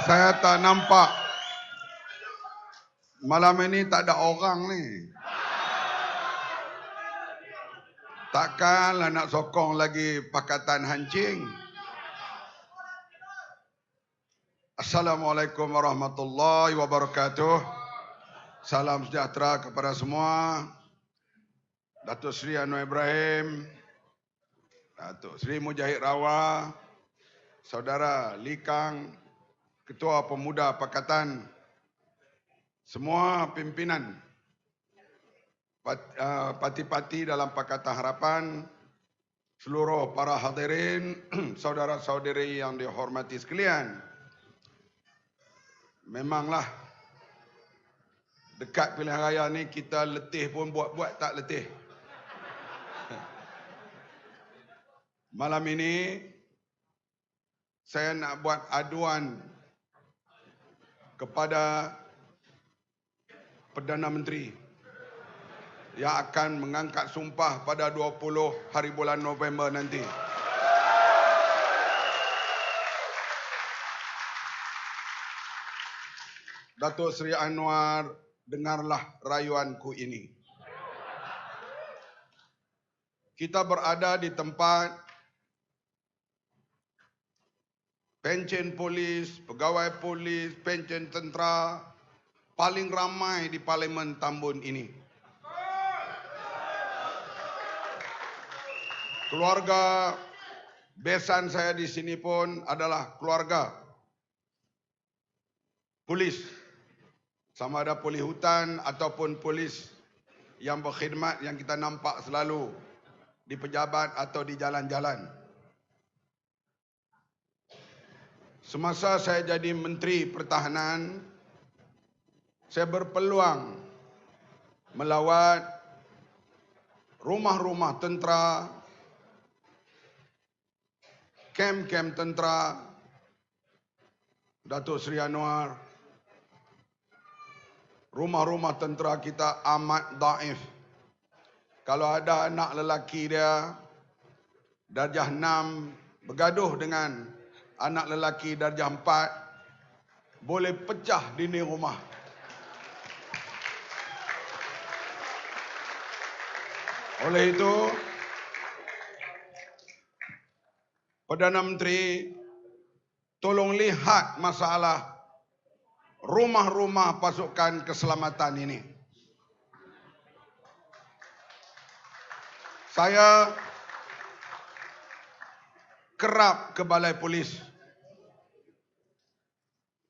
Saya tak nampak. Malam ini tak ada orang ni. Takkanlah nak sokong lagi Pakatan Hancing. Assalamualaikum warahmatullahi wabarakatuh. Salam sejahtera kepada semua. Datuk Seri Anwar Ibrahim, Datuk Seri Mujahid Rawah, Saudara Lee Kang, Ketua Pemuda Pakatan, semua pimpinan parti-parti dalam Pakatan Harapan, seluruh para hadirin, saudara-saudari yang dihormati sekalian. Memanglah dekat pilihan raya ni kita letih pun buat-buat tak letih. Malam ini saya nak buat aduan kepada Perdana Menteri yang akan mengangkat sumpah pada 20 hari bulan November nanti. Datuk Seri Anwar, dengarlah rayuanku ini. Kita berada di tempat pencen polis, pegawai polis, pencen tentera paling ramai di Parlimen Tambun ini. Keluarga besan saya di sini pun adalah keluarga polis. Sama ada polis hutan ataupun polis yang berkhidmat yang kita nampak selalu di pejabat atau di jalan-jalan. Semasa saya jadi Menteri Pertahanan, saya berpeluang melawat rumah-rumah tentera, kem-kem tentera. Datuk Seri Anwar, rumah-rumah tentera kita amat daif. Kalau ada anak lelaki dia darjah 6 bergaduh dengan anak lelaki darjah 4, boleh pecah dinding rumah. Oleh itu, Perdana Menteri, tolong lihat masalah rumah-rumah pasukan keselamatan ini. Saya kerap ke balai polis.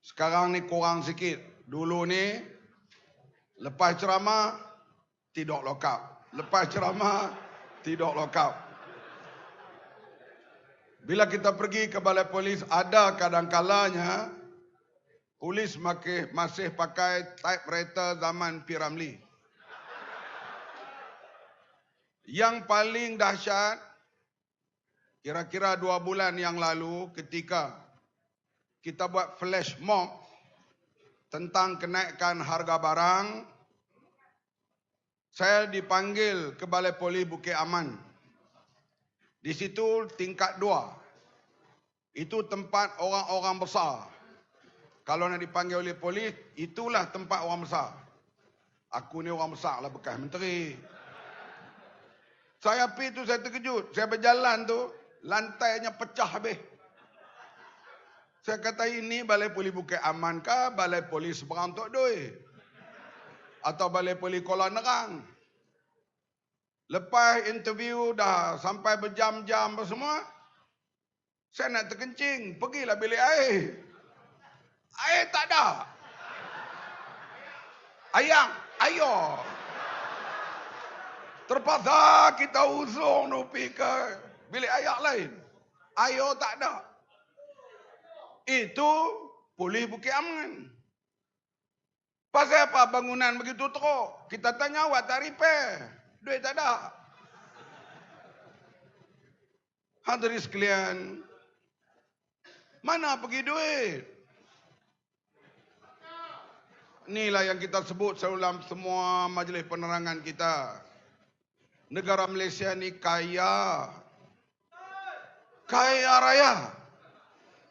Sekarang ni kurang sikit. Dulu ni lepas ceramah tidak lock up. Lepas ceramah tidak lock up. Bila kita pergi ke balai polis, ada kadang-kalanya polis masih pakai typewriter zaman P. Ramlee. Yang paling dahsyat, kira-kira 2 bulan yang lalu ketika kita buat flash mob tentang kenaikan harga barang, saya dipanggil ke Balai Polis Bukit Aman. Di situ tingkat 2. Itu tempat orang-orang besar. Kalau nak dipanggil oleh polis, itulah tempat orang besar. Aku ni orang besar lah, bekas menteri. Saya pergi tu, saya terkejut. Saya berjalan tu, lantainya pecah habis. Saya kata, ini Balai Polis Bukit Aman kah? Balai Polis Seberang Tok Doi? Atau Balai Polis Kuala Nerang? Lepas interview dah sampai berjam-jam semua, saya nak terkencing. Pergilah bilik air. Air tak ada. Ayo. Terpaksa kita usung tu pergi ke bilik air lain. Air tak ada. Itu Polis Bukit Aman. Pasal apa bangunan begitu teruk? Kita tanya awak tak repair. Duit tak ada. Hadirin sekalian, mana pergi duit? Inilah yang kita sebut dalam semua majlis penerangan kita. Negara Malaysia ni kaya. Kaya raya.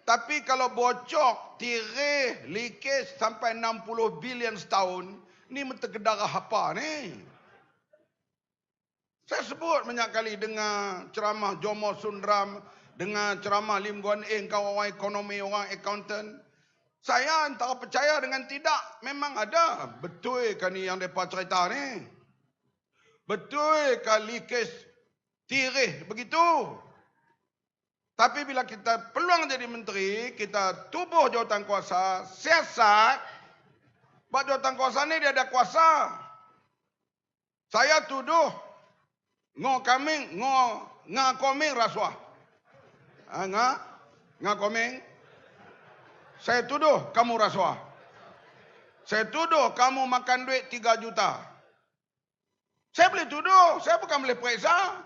Tapi kalau bocor, tirih, leakage sampai 60 bilion setahun, ni mentergedara apa ni? Saya sebut banyak kali dengar ceramah Jomo Sundram, dengar ceramah Lim Guan Eng, kau orang ekonomi, orang accountant. Saya antara percaya dengan tidak, memang ada. Betul kan ni yang mereka cerita ni? Betul kan leakage, tirih begitu? Tapi bila kita peluang jadi menteri, kita tubuh jawatan kuasa, siasat, buat jawatan kuasa ni dia ada kuasa. Saya tuduh, ngakoming rasuah. Ngakoming. Saya tuduh kamu rasuah. Saya tuduh kamu makan duit 3 juta. Saya boleh tuduh, saya bukan boleh periksa.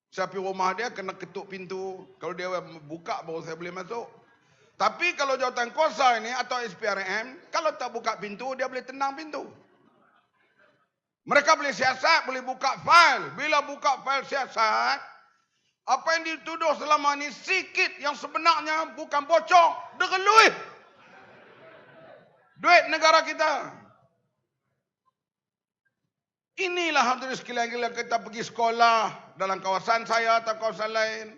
Saya pergi rumah dia, kena ketuk pintu. Kalau dia buka, baru saya boleh masuk. Tapi kalau jawatan kuasa ini atau SPRM, kalau tak buka pintu, dia boleh tendang pintu. Mereka boleh siasat, boleh buka fail. Bila buka fail siasat, apa yang dituduh selama ini sikit yang sebenarnya bukan bocor, derelui. Duit negara kita. Inilah hadirin sekalian, kita pergi sekolah dalam kawasan saya atau kawasan lain.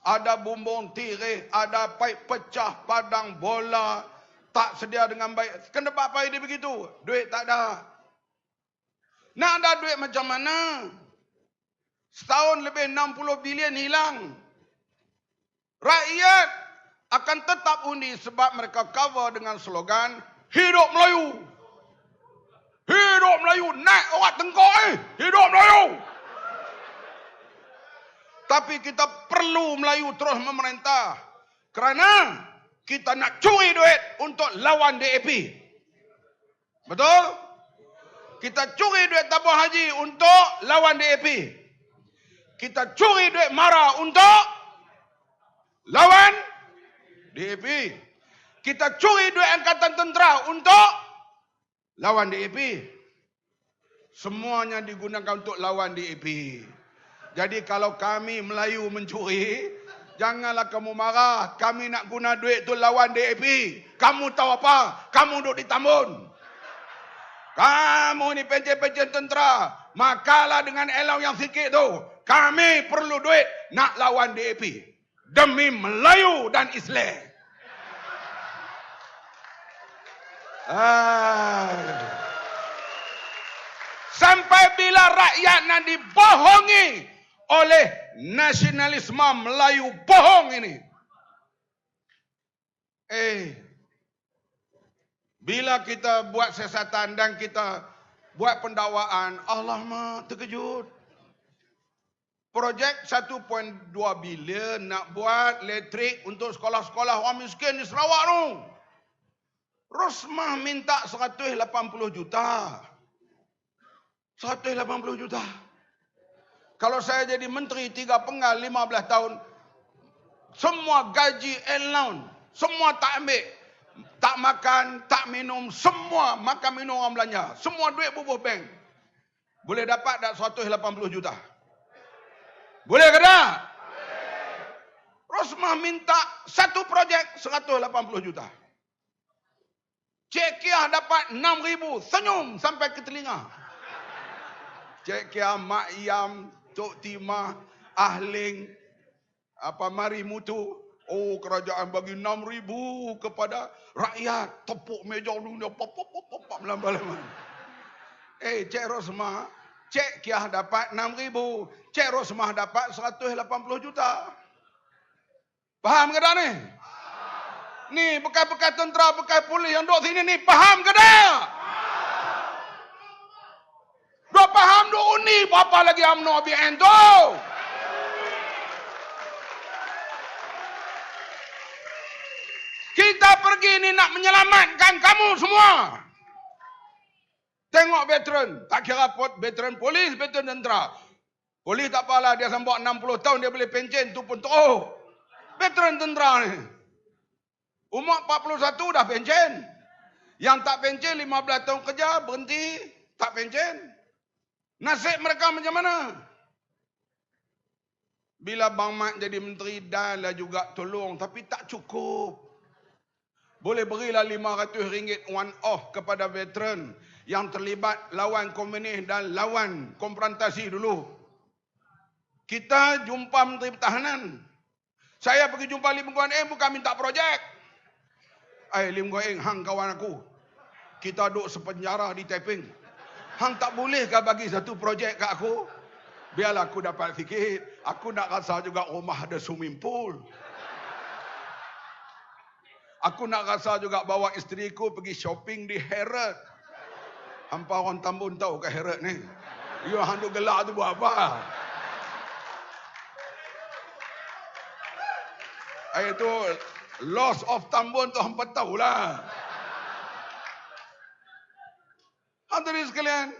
Ada bumbung tirih, ada paip pecah, padang bola, tak sedia dengan baik. Kenapa apa dia begitu? Duit tak ada. Nak ada duit macam mana? Setahun lebih 60 bilion hilang. Rakyat akan tetap undi sebab mereka cover dengan slogan Hidup Melayu. Hidup Melayu, naik orang tengkok Hidup Melayu. Tapi kita perlu Melayu terus memerintah. Kerana kita nak curi duit untuk lawan DAP. Betul? Kita curi duit tabung haji untuk lawan DAP. Kita curi duit MARA untuk lawan DAP. Kita curi duit Angkatan Tentera untuk lawan DAP. Semuanya digunakan untuk lawan DAP. Jadi kalau kami Melayu mencuri, janganlah kamu marah. Kami nak guna duit tu lawan DAP. Kamu tahu apa? Kamu duduk di Tambun. Kamu ni pencen-pencen tentera. Makalah dengan elau yang sikit tu. Kami perlu duit nak lawan DAP. Demi Melayu dan Islam. Sampai bila rakyat nak dibohongi oleh nasionalisme Melayu bohong ini. Bila kita buat siasatan dan kita buat pendakwaan, Allah mah terkejut. Projek 1.2 bilion nak buat elektrik untuk sekolah-sekolah orang miskin di Sarawak tu. Rosmah minta 180 juta. 180 juta. Kalau saya jadi menteri 3 penggal 15 tahun, semua gaji allowance, semua tak ambil. Tak makan, tak minum, semua makan minum orang belanja. Semua duit bubuh bank. Boleh dapat tak 180 juta? Boleh ke tak? Rosmah minta satu projek 180 juta. Cik Kiah dapat 6,000, senyum sampai ke telinga. Cik Kiah, Mak Iyam, Tok Timah, Ahling, Mari Mutu. Oh, kerajaan bagi 6,000 kepada rakyat. Tepuk meja dunia. Pop, lambat-lambat. Cik Rosmah, Cik Kiah dapat 6,000. Cik Rosmah dapat 180 juta. Faham ke tak ni? Ni bekas-bekas tentera, bekas polis yang duduk sini ni, faham ke tak? Duk faham, duk undi, berapa lagi UMNO BN tu? Kita pergi ni nak menyelamatkan kamu semua. Tengok veteran, tak kira veteran polis, veteran tentera. Polis tak apalah, dia sampai 60 tahun dia boleh pencen, tu pun teruk. Veteran tentera ni. Umur 41 dah pencen. Yang tak pencen 15 tahun kerja, berhenti, tak pencen. Nasib mereka macam mana? Bila Bang Mat jadi menteri, dan lah juga tolong. Tapi tak cukup. Boleh berilah RM500 one off kepada veteran yang terlibat lawan komunis dan lawan konfrontasi dulu. Kita jumpa Menteri Pertahanan. Saya pergi jumpa Lim Guan Eng bukan minta projek. Lim Guan Eng, hang kawan aku. Kita duduk sepenjara di Taiping. Hang tak bolehkah bagi satu projek kat aku? Biarlah aku dapat sikit. Aku nak rasa juga rumah ada swimming pool. Aku nak rasa juga bawa isteriku pergi shopping di Harrods. Hampa orang Tambun tahu ke Harrods ni? Ya, hang duk gelak tu buat apa? Itu loss of Tambun tu hampa tahulah. Hadirin sekalian,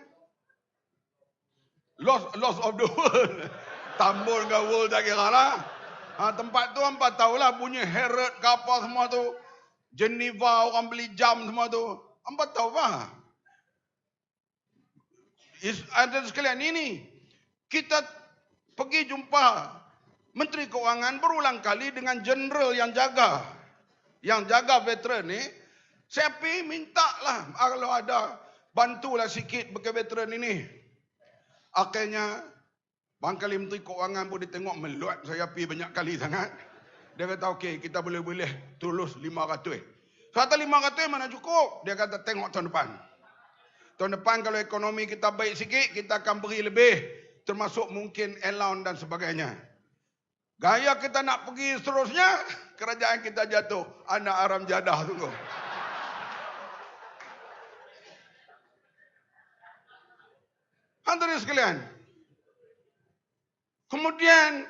loss of the world. Tambun ke world tak kira lah. Tempat tu hampa tahulah, bunyi Harrods ke apa semua tu. Geneva, orang beli jam semua tu. Hampa tahu apa? Hadirin sekalian, ini kita pergi jumpa Menteri Keuangan berulang kali dengan jeneral yang jaga veteran ni. Saya pergi minta lah kalau ada bantulah sikit bagi veteran ini. Akhirnya Bangkali Menteri Keuangan pun dia tengok meluat saya pergi banyak kali sangat. Dia kata okey, kita boleh tulus 500. Kata 500 mana cukup? Dia kata tengok tahun depan. Tahun depan kalau ekonomi kita baik sikit, kita akan beri lebih. Termasuk mungkin allowance dan sebagainya. Gaya kita nak pergi seterusnya, kerajaan kita jatuh. Anak aram jadah tunggu. Hadirin sekalian. Kemudian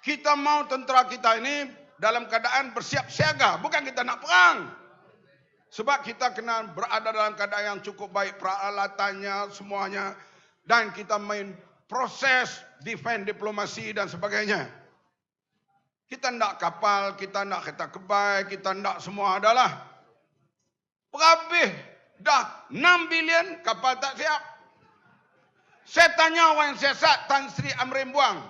kita mau tentera kita ini dalam keadaan bersiap siaga. Bukan kita nak perang. Sebab kita kena berada dalam keadaan yang cukup baik. Peralatannya, semuanya. Dan kita main proses defense diplomasi dan sebagainya. Kita nak kapal, kita nak kereta kebai, kita nak semua adalah. Berhabis dah 6 bilion kapal tak siap. Saya tanya orang yang siasat Tan Sri Amrin Buang.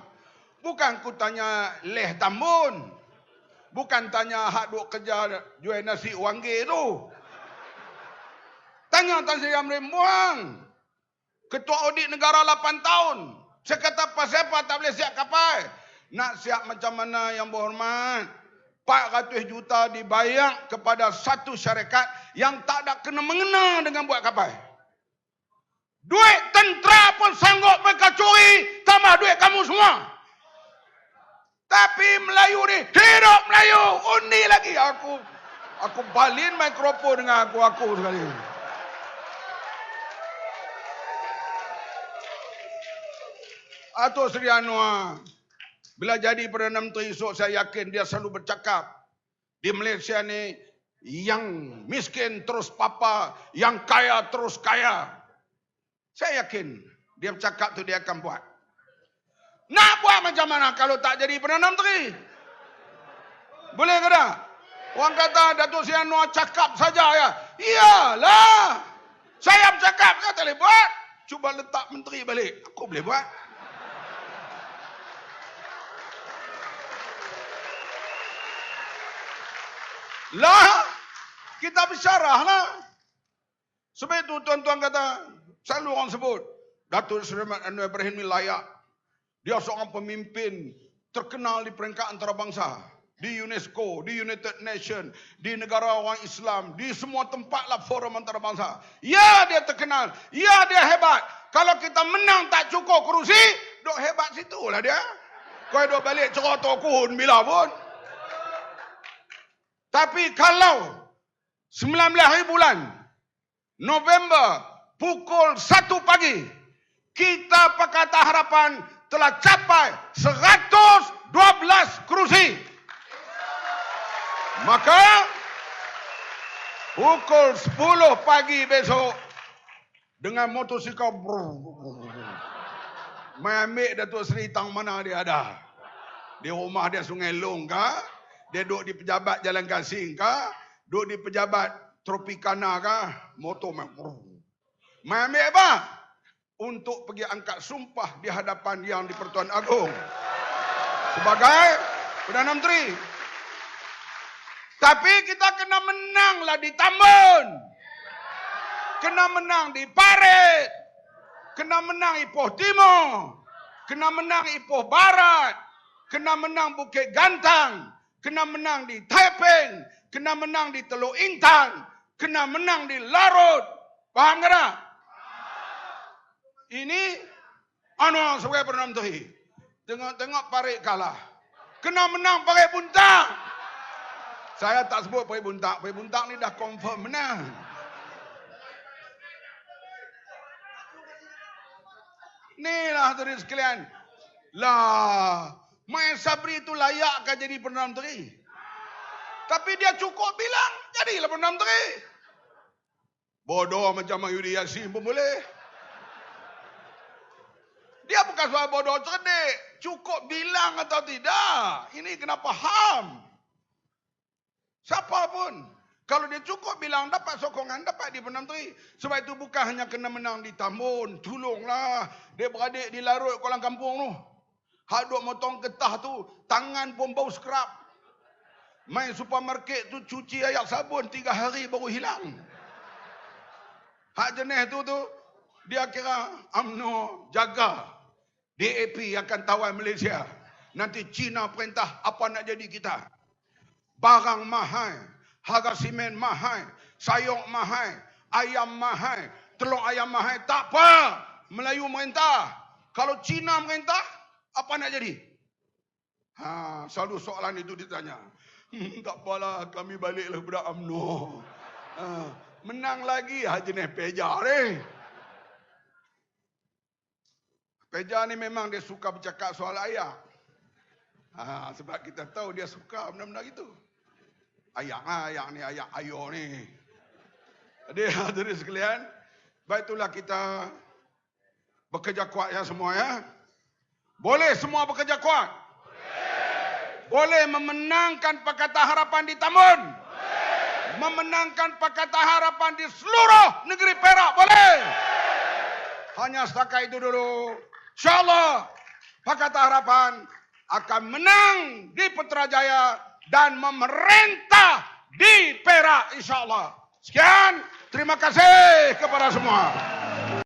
Bukan ku tanya Leh Tambun. Bukan tanya hak duk kerja jual nasi Wangge tu. Tanya Tan Sri Amrin Buang. Ketua audit negara 8 tahun. Saya kata pasal apa tak boleh siap kapal? Nak siap macam mana yang berhormat? 400 juta dibayar kepada satu syarikat yang tak ada kena mengena dengan buat kapal. Duit tentera pun sanggup mereka curi, tambah duit kamu semua. Tapi Melayu ni, hidup Melayu, undi lagi. Aku balin mikrofon dengan aku sekali. Datuk Seri Anwar, bila jadi Perdana Menteri esok, saya yakin dia selalu bercakap. Di Malaysia ni, yang miskin terus papa, yang kaya terus kaya. Saya yakin dia bercakap tu dia akan buat. Nak buat macam mana kalau tak jadi Perdana Menteri? Boleh ke tak? Orang kata Datuk Seri Anwar cakap saja ya. Iyalah. Saya bercakap, kata boleh buat. Cuba letak menteri balik. Aku boleh buat. Lah, kita bersyarah lah. Sebab itu tuan-tuan kata, selalu orang sebut, Datuk Seri Anwar Ibrahim ni layak. Dia seorang pemimpin terkenal di peringkat antarabangsa. Di UNESCO, di United Nations, di negara orang Islam, di semua tempatlah forum antarabangsa. Ya, dia terkenal. Ya, dia hebat. Kalau kita menang tak cukup kerusi, duk hebat situlah dia. Kau duk balik cerah tokun bila pun. Tapi kalau 19 hari bulan November pukul 1 pagi kita Pakatan Harapan telah capai 112 kerusi. Maka pukul 10 pagi besok dengan motosikal mai ambil Datuk Seri tang mana dia ada. Di rumah dia Sungai Long kah? Dia duduk di pejabat Jalan Gasing kah? Duduk di pejabat Tropicana kah? Motor mai ambil apa? Untuk pergi angkat sumpah di hadapan Yang di-Pertuan Agong. sebagai Perdana Menteri. Tapi kita kena menanglah di Tambun. Kena menang di Parit. Kena menang Ipoh Timur. Kena menang Ipoh Barat. Kena menang Bukit Gantang. Kena menang di Taiping. Kena menang di Teluk Intan. Kena menang di Larut. Faham tak? Ini Anwar sebagai Perdana Menteri. Tengok-tengok Parit kalah. Kena menang Parit Buntang. Saya tak sebut Parit Buntang. Parit Buntang ni dah confirm menang. Inilah hadirin sekalian. Lah, Mat Sabri itu layakkah jadi Perdana Menteri? Tapi dia cukup bilang, jadilah Perdana Menteri. Bodoh macam Yudi Yassin pun boleh. Dia bukan soal bodoh cerdik. Cukup bilang atau tidak. Ini kena faham. Siapa pun. Kalau dia cukup bilang dapat sokongan, dapat di Perdana Menteri. Sebab itu bukan hanya kena menang di Tambun. Tolonglah. Dia beradik di Larut, Kuala Kampung tu. Hak duk motong getah tu, tangan pun bau skrap. Main supermarket tu cuci air sabun 3 hari baru hilang. Hak jenis tu dia kira UMNO jaga. DAP akan tawan Malaysia. Nanti Cina perintah apa nak jadi kita. Barang mahal, harga simen mahal, sayur mahal, ayam mahal, telur ayam mahal. Tak apa, Melayu merintah. Kalau Cina merintah, apa nak jadi? Selalu soalan itu ditanya. Tak apalah, kami baliklah kepada UMNO. Menang lagi, jenis Peja ni. Peja ni memang dia suka bercakap soal ayak. Sebab kita tahu dia suka benda-benda gitu. Ayak ni, ayak ayo ni. Jadi hadirin sekalian, baik itulah kita bekerja kuat ya semua ya. Boleh semua bekerja kuat? Boleh memenangkan Pakatan Harapan di Tambun? Memenangkan Pakatan Harapan di seluruh negeri Perak? Boleh? Hanya setakat itu dulu. InsyaAllah Pakatan Harapan akan menang di Putrajaya dan memerintah di Perak insyaAllah. Sekian, terima kasih kepada semua.